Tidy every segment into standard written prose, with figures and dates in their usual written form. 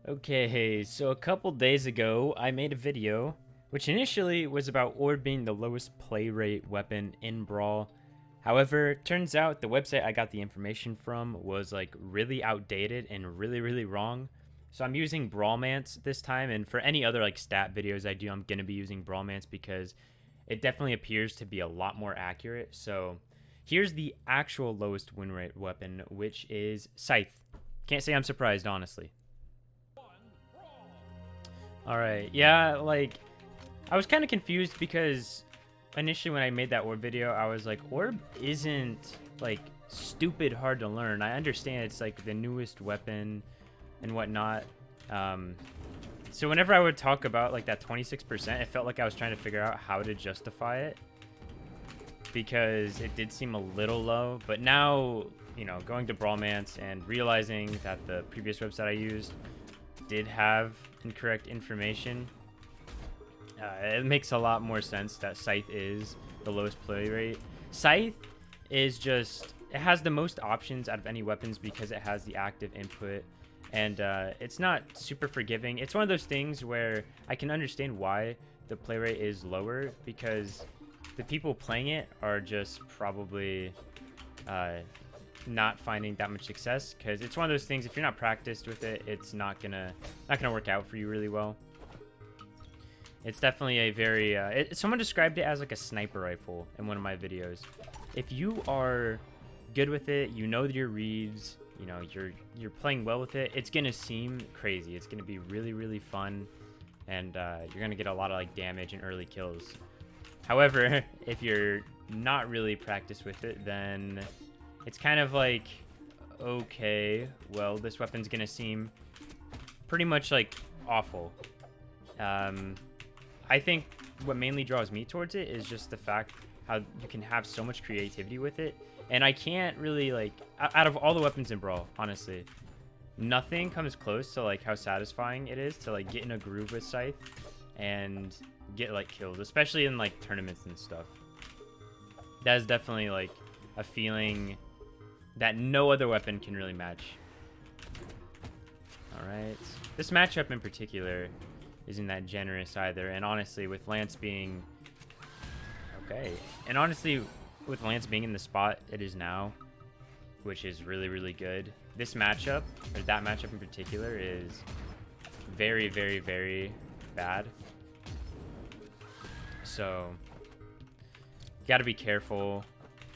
Okay, so a couple days ago, I made a video, which initially was about Orb being the lowest play rate weapon in Brawl. However, turns out the website I got the information from was like really outdated and really wrong. So I'm using Brawlmance this time, and for any other like stat videos I do, I'm gonna be using Brawlmance because it definitely appears to be a lot more accurate. So here's the actual lowest win rate weapon, which is Scythe. Can't say I'm surprised, honestly. Alright, yeah, like, I was kind of confused because initially when I made that Orb video, I was like, Orb isn't, like, stupid hard to learn. I understand it's, like, the newest weapon and whatnot. So whenever I would talk about, like, that 26%, it felt like I was trying to figure out how to justify it because it did seem a little low. But now, you know, going to Brawlmance and realizing that the previous website I used did have incorrect information, it makes a lot more sense that Scythe is the lowest play rate. Scythe is just, it has the most options out of any weapons because it has the active input, and it's not super forgiving. It's one of those things where I can understand why the play rate is lower because the people playing it are just probably not finding that much success, because it's one of those things, if you're not practiced with it, it's not gonna work out for you really well. It's definitely a very someone described it as like a sniper rifle in one of my videos. If you are good with it, you know your reads, you know you're playing well with it, it's gonna seem crazy. It's gonna be really fun, and you're gonna get a lot of like damage and early kills. However, if you're not really practiced with it, then it's kind of like, okay, well, this weapon's gonna seem pretty much like awful. I think what mainly draws me towards it is just the fact how you can have so much creativity with it. And I can't really, like, out of all the weapons in Brawl, honestly, nothing comes close to like how satisfying it is to like get in a groove with Scythe and get like kills, especially in like tournaments and stuff. That is definitely like a feeling that no other weapon can really match. Alright. This matchup in particular isn't that generous either, and honestly, with Lance being... Okay. And honestly, with Lance being in the spot it is now, which is really good, this matchup, or that matchup in particular, is very bad. So, gotta be careful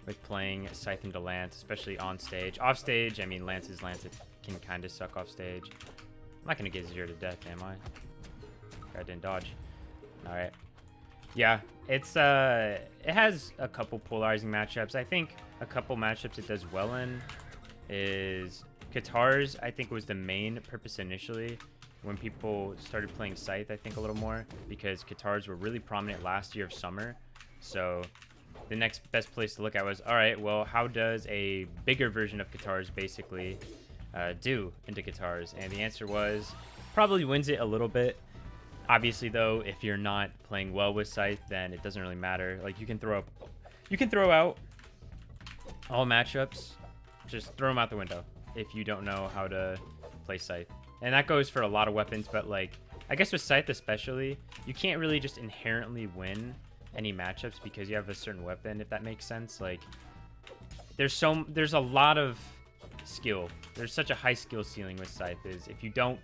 with playing Scythe into Lance, especially on stage. Off stage, I mean, Lance is Lance. It can kind of suck off stage. I'm not going to get 0 to death, am I? I didn't dodge. Alright. Yeah, it's, it has a couple polarizing matchups. I think a couple matchups it does well in is Guitars, I think, was the main purpose initially when people started playing Scythe, I think, a little more, because Guitars were really prominent last year of summer. So the next best place to look at was, all right, well, how does a bigger version of Guitars basically do into Guitars? And the answer was probably wins it a little bit. Obviously, though, if you're not playing well with Scythe, then it doesn't really matter. Like, you can throw out all matchups, just throw them out the window if you don't know how to play Scythe. And that goes for a lot of weapons, but like, I guess with Scythe especially, you can't really just inherently win any matchups because you have a certain weapon, if that makes sense. Like, there's a lot of skill. There's such a high skill ceiling with Scythe. Is if you don't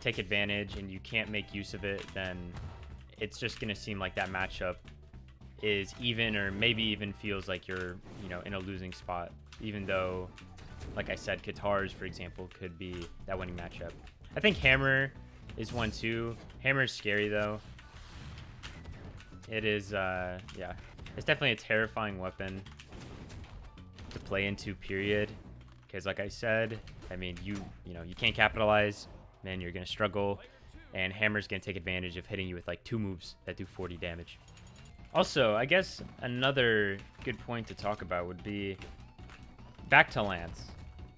take advantage and you can't make use of it, then it's just gonna seem like that matchup is even, or maybe even feels like you're, you know, in a losing spot, even though, like I said, Guitars, for example, could be that winning matchup. I think Hammer is one too. Hammer is scary though. It is, yeah, it's definitely a terrifying weapon to play into, period. Because like I said, I mean, you know, you can't capitalize, man, you're going to struggle. And Hammer's going to take advantage of hitting you with like 2 moves that do 40 damage. Also, I guess another good point to talk about would be back to Lance.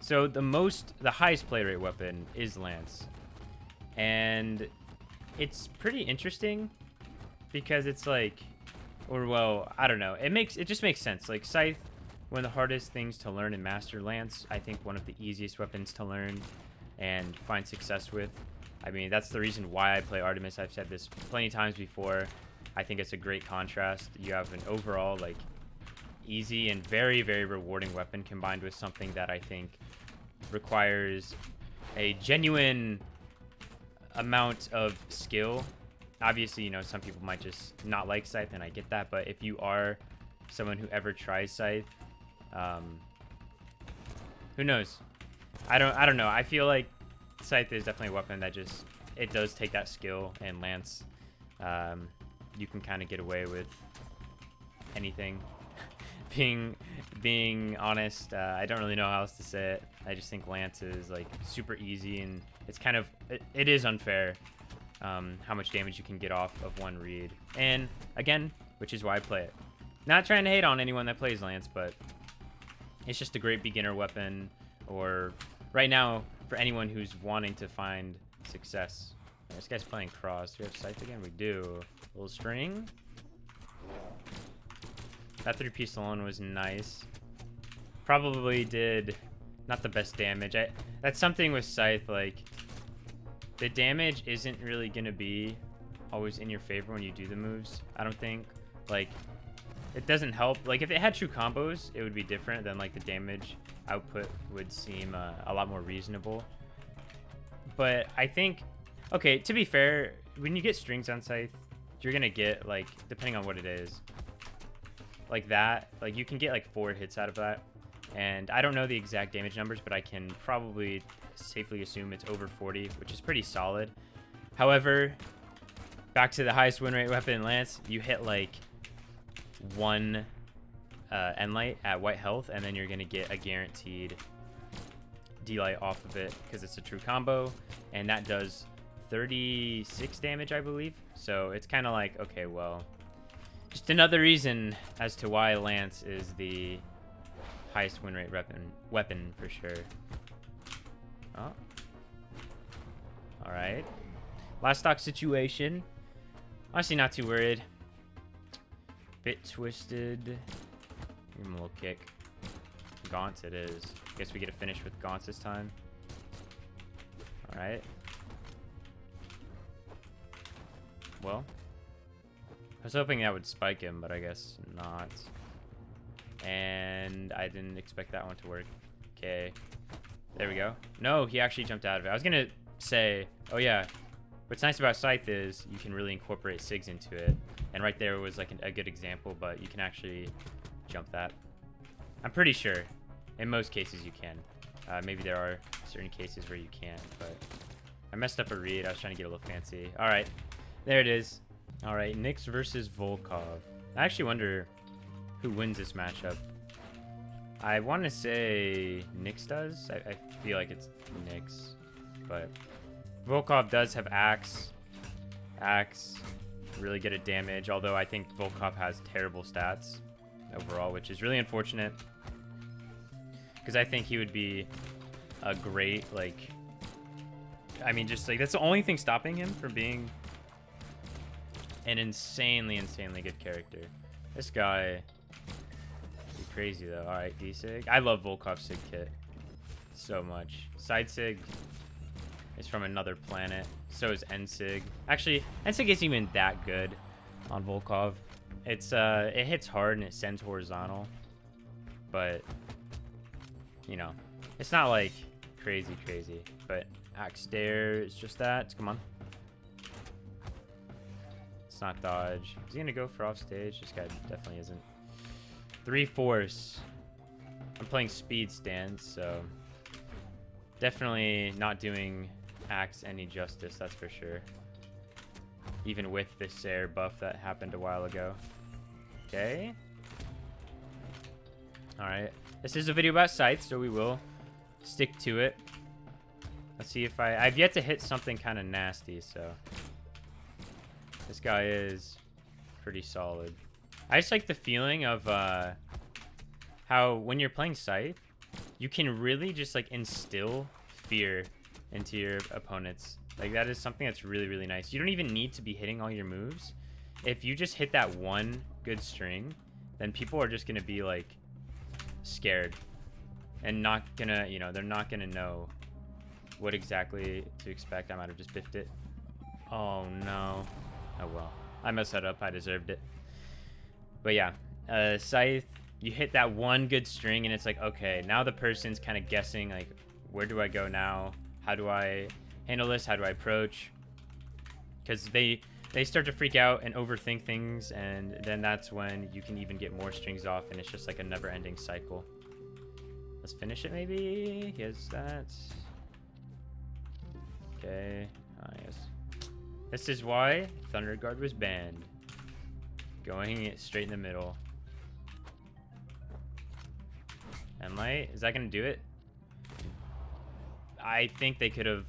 So the highest play rate weapon is Lance. And it's pretty interesting because it's like, or well, I don't know. It just makes sense. Like Scythe, one of the hardest things to learn and master. Lance, I think one of the easiest weapons to learn and find success with. I mean, that's the reason why I play Artemis. I've said this plenty of times before. I think it's a great contrast. You have an overall, like, easy and very, very rewarding weapon combined with something that I think requires a genuine amount of skill. Obviously, you know, some people might just not like Scythe, and I get that, but if you are someone who ever tries Scythe, who knows? I don't know. I feel like Scythe is definitely a weapon that just, it does take that skill, and Lance, you can kind of get away with anything. being honest, I don't really know how else to say it. I just think Lance is like super easy, and it's kind of, it is unfair how much damage you can get off of one read. And again, which is why I play it. Not trying to hate on anyone that plays Lance, but it's just a great beginner weapon, or right now for anyone who's wanting to find success. This guy's playing cross. Do we have Scythe again? We do. A little string. That 3-piece alone was nice. Probably did not the best damage. That's something with Scythe, like, the damage isn't really gonna be always in your favor when you do the moves, I don't think. Like, it doesn't help. Like, if it had true combos, it would be different. Then, like, the damage output would seem a lot more reasonable. But I think, okay, to be fair, when you get strings on Scythe, you're gonna get, like, depending on what it is, like that, like, you can get like 4 hits out of that. And I don't know the exact damage numbers, but I can probably safely assume it's over 40, which is pretty solid. However, back to the highest win rate weapon in Lance, you hit like 1 Enlight at white health, and then you're gonna get a guaranteed D-Light off of it because it's a true combo, and that does 36 damage, I believe. So it's kind of like, okay, well, just another reason as to why Lance is the highest win rate weapon for sure. Oh. Alright. Last stock situation. Honestly, not too worried. Bit twisted. Give him a little kick. Gaunts it is. Guess we get a finish with Gaunts this time. Alright. Well. I was hoping that would spike him, but I guess not. And I didn't expect that one to work. Okay. There we go. No, he actually jumped out of it. I was going to say, oh yeah, what's nice about Scythe is you can really incorporate SIGs into it. And right there was like a good example, but you can actually jump that. I'm pretty sure. In most cases you can. Maybe there are certain cases where you can't, but I messed up a read. I was trying to get a little fancy. All right. There it is. All right, Nyx versus Volkov. I actually wonder who wins this matchup. I want to say Nyx does. I feel like it's Nyx, but Volkov does have Axe. Axe, really good at damage, although I think Volkov has terrible stats overall, which is really unfortunate because I think he would be a great, like, I mean, just like, that's the only thing stopping him from being an insanely good character. This guy is crazy though. All right, D-Sig. I love Volkov's Sig kit so much. Side Sig is from another planet. So is N-Sig. Actually, N-Sig isn't even that good on Volkov. It's it hits hard and it sends horizontal, but you know, it's not like crazy. But Axe Dare is just that. Come on. It's not dodge. Is he gonna go for off stage? This guy definitely isn't. 3 force. I'm playing speed stance, so definitely not doing Axe any justice, that's for sure. Even with this air buff that happened a while ago. Okay. Alright. This is a video about Scythe, so we will stick to it. Let's see if I've yet to hit something kind of nasty, so this guy is pretty solid. I just like the feeling of how when you're playing Scythe, you can really just like instill fear into your opponents. Like, that is something that's really nice. You don't even need to be hitting all your moves. If you just hit that one good string, then people are just gonna be like scared and not gonna, you know, they're not gonna know what exactly to expect. I might have just biffed it. Oh no. Oh well. I messed that up. I deserved it. But yeah, scythe, you hit that one good string and it's like, okay, now the person's kind of guessing like, where do I go now? How do I handle this? How do I approach? Because they start to freak out and overthink things, and then that's when you can even get more strings off, and it's just like a never-ending cycle. Let's finish it maybe. Yes, that's okay. Yes. This is why Thunder Guard was banned. Going straight in the middle. And light, is that gonna do it? I think they could have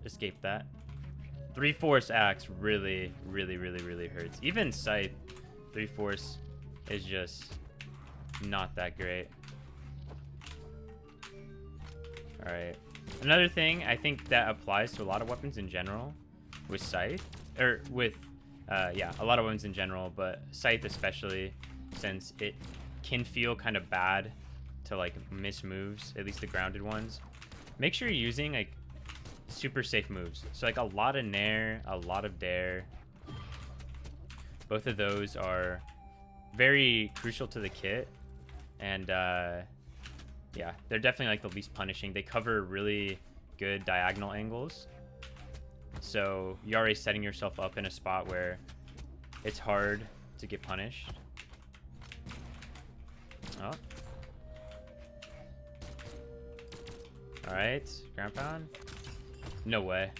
escaped that. 3/4 axe really hurts. Even scythe, 3/4 is just not that great. All right. Another thing I think that applies to a lot of weapons in general with scythe, or with, yeah, a lot of weapons in general, but scythe especially, since it can feel kind of bad to like miss moves, at least the grounded ones. Make sure you're using like super safe moves. So like a lot of nair, a lot of dare. Both of those are very crucial to the kit. And yeah, they're definitely like the least punishing. They cover really good diagonal angles. So you're already setting yourself up in a spot where it's hard to get punished. Oh. Alright, ground pound. No way.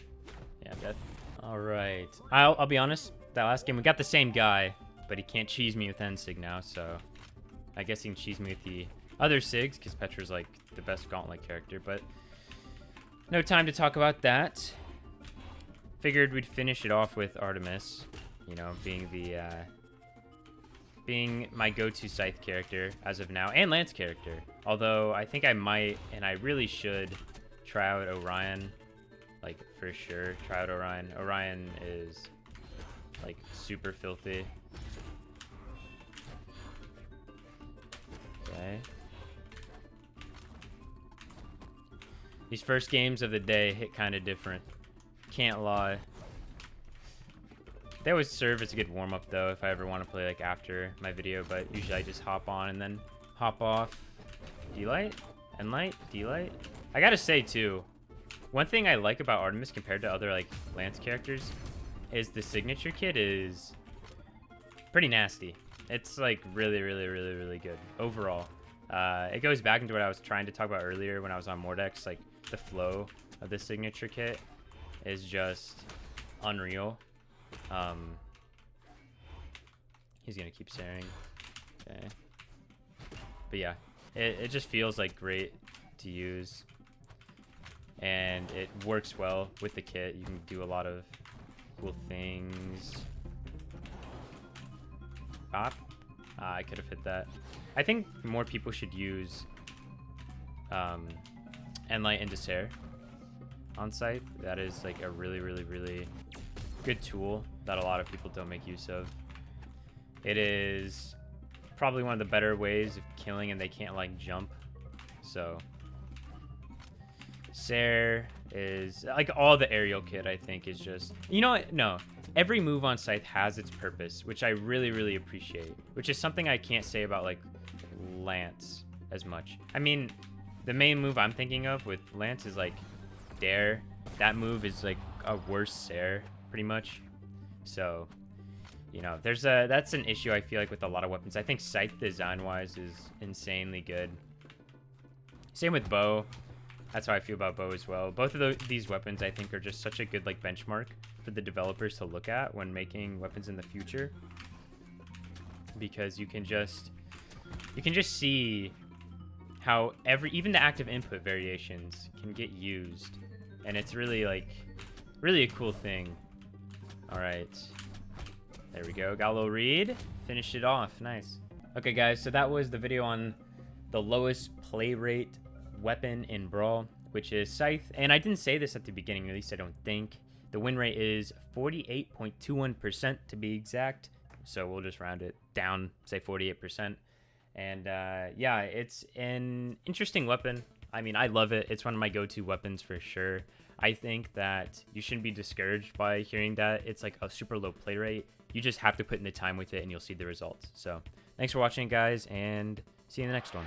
Yeah, I'm dead. Alright. I'll be honest, that last game we got the same guy, but he can't cheese me with N-Sig now, so I guess he can cheese me with the other Sigs, because Petra's like the best gauntlet character, but no time to talk about that. Figured we'd finish it off with Artemis, you know, being the being my go-to scythe character as of now, and Lance character. Although I think I might, and I really should, try out Orion, like for sure. Try out Orion. Orion is like super filthy. Okay. These first games of the day hit kind of different. Can't lie. They always serve as a good warm-up though if I ever want to play like after my video, but usually I just hop on and then hop off. D-light? N-light? D-light? I gotta say too, one thing I like about Artemis compared to other like Lance characters is the signature kit is pretty nasty. It's like really good overall. It goes back into what I was trying to talk about earlier when I was on Mordex. Like the flow of the signature kit is just unreal. He's gonna keep staring. Okay. But yeah, it just feels like great to use, and it works well with the kit. You can do a lot of cool things. Pop. I could have hit that. I think more people should use Enlight and Despair on scythe. That is like a really good tool that a lot of people don't make use of. It is probably one of the better ways of killing, and they can't like jump. So Sair is like all the aerial kit, I think, is just, you know what? No, every move on scythe has its purpose, which I really appreciate, which is something I can't say about like Lance as much. I mean, the main move I'm thinking of with Lance is like dare. That move is like a worse Sair pretty much. So, you know, that's an issue I feel like with a lot of weapons. I think scythe design wise is insanely good. Same with bow. That's how I feel about bow as well. Both of these weapons I think are just such a good like benchmark for the developers to look at when making weapons in the future, because you can just see how even the active input variations can get used, and it's really like a cool thing. All right, there we go. Got a little read, finished it off. Nice. Okay guys, so that was the video on the lowest play rate weapon in Brawl, which is scythe. And I didn't say this at the beginning, at least I don't think. The win rate is 48.21% to be exact, so we'll just round it down, say 48%. And yeah, it's an interesting weapon. I mean, I love it. It's one of my go-to weapons for sure. I think that you shouldn't be discouraged by hearing that it's like a super low play rate. You just have to put in the time with it and you'll see the results. So thanks for watching, guys, and see you in the next one.